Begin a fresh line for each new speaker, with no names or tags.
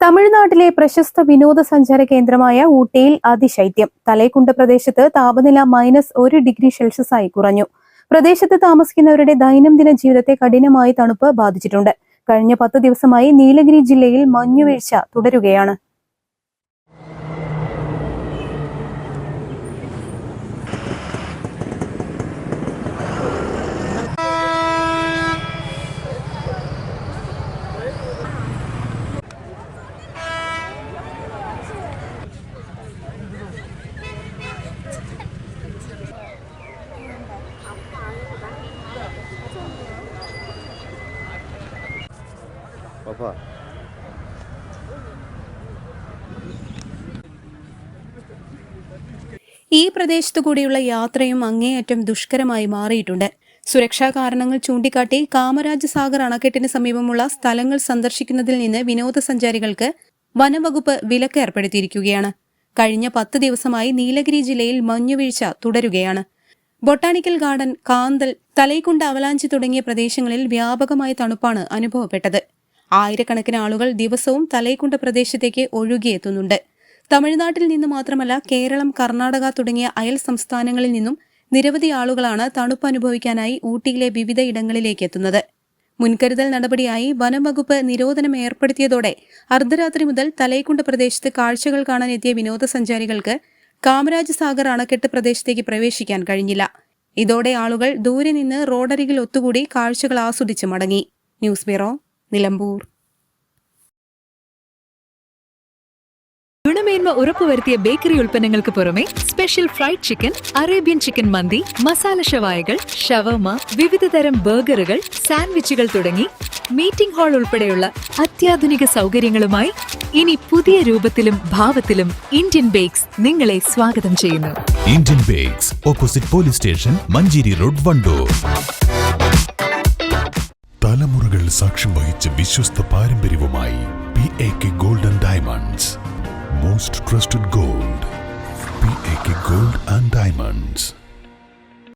തമിഴ്നാട്ടിലെ പ്രശസ്ത വിനോദസഞ്ചാര കേന്ദ്രമായ ഊട്ടിയിൽ അതിശൈത്യം. തലൈക്കുണ്ട് പ്രദേശത്ത് താപനില -1 ഡിഗ്രി സെൽഷ്യസായി കുറഞ്ഞു. പ്രദേശത്ത് താമസിക്കുന്നവരുടെ ദൈനംദിന ജീവിതത്തെ കഠിനമായി തണുപ്പ് ബാധിച്ചിട്ടുണ്ട്. കഴിഞ്ഞ 10 ദിവസമായി നീലഗിരി ജില്ലയിൽ മഞ്ഞുവീഴ്ച തുടരുകയാണ്. ഈ പ്രദേശത്തു കൂടിയുള്ള യാത്രയും അങ്ങേയറ്റം ദുഷ്കരമായി മാറിയിട്ടുണ്ട്. സുരക്ഷാ കാരണങ്ങൾ ചൂണ്ടിക്കാട്ടി കാമരാജ് സാഗർ അണക്കെട്ടിന് സമീപമുള്ള സ്ഥലങ്ങൾ സന്ദർശിക്കുന്നതിൽ നിന്ന് വിനോദസഞ്ചാരികൾക്ക് വനംവകുപ്പ് വിലക്ക് ഏർപ്പെടുത്തിയിരിക്കുകയാണ്. കഴിഞ്ഞ 10 ദിവസമായി നീലഗിരി ജില്ലയിൽ മഞ്ഞുവീഴ്ച തുടരുകയാണ്. ബൊട്ടാണിക്കൽ ഗാർഡൻ, കാന്തൽ, തലൈക്കുണ്ട്, അവലാഞ്ചി തുടങ്ങിയ പ്രദേശങ്ങളിൽ വ്യാപകമായ തണുപ്പാണ് അനുഭവപ്പെട്ടത്. ആയിരക്കണക്കിന് ആളുകൾ ദിവസവും തലൈക്കുണ്ട് പ്രദേശത്തേക്ക് ഒഴുകിയെത്തുന്നുണ്ട്. തമിഴ്നാട്ടിൽ നിന്ന് മാത്രമല്ല, കേരളം, കർണാടക തുടങ്ങിയ അയൽ സംസ്ഥാനങ്ങളിൽ നിന്നും നിരവധി ആളുകളാണ് തണുപ്പ് അനുഭവിക്കാനായി ഊട്ടിയിലെ വിവിധ ഇടങ്ങളിലേക്ക് എത്തുന്നത്. മുൻകരുതൽ നടപടിയായി വനംവകുപ്പ് നിരോധനം ഏർപ്പെടുത്തിയതോടെ അർദ്ധരാത്രി മുതൽ തലൈക്കുണ്ട് പ്രദേശത്ത് കാഴ്ചകൾ കാണാനെത്തിയ വിനോദസഞ്ചാരികൾക്ക് കാമരാജ് സാഗർ അണക്കെട്ട് പ്രദേശത്തേക്ക് പ്രവേശിക്കാൻ കഴിഞ്ഞില്ല. ഇതോടെ ആളുകൾ ദൂരെ നിന്ന് റോഡരികിൽ ഒത്തുകൂടി കാഴ്ചകൾ ആസ്വദിച്ച് മടങ്ങി. News bureau, Nilambur.
ഗുണമേന്മ ഉറപ്പുവരുത്തിയ ബേക്കറി ഉൽപ്പന്നങ്ങൾക്ക് പുറമെ special fried chicken, Arabian chicken മന്തി, മസാല ഷവായകൾ, ഷവർമ, വിവിധതരം ബർഗറുകൾ, സാൻഡ്വിച്ചുകൾ തുടങ്ങി മീറ്റിംഗ് ഹാൾ ഉൾപ്പെടെയുള്ള അത്യാധുനിക സൗകര്യങ്ങളുമായി ഇനി പുതിയ രൂപത്തിലും ഭാവത്തിലും ഇന്ത്യൻ ബേക്സ് നിങ്ങളെ സ്വാഗതം ചെയ്യുന്നു.
Indian bakes, opposite police station, Manjeri road, Wandoor. തലമുറകൾ സാക്ഷ്യം വഹിച്ച വിശ്വസ്ത പാരമ്പര്യവുമായി PAK Gold and Diamonds. Most trusted gold. PAK Gold and Diamonds.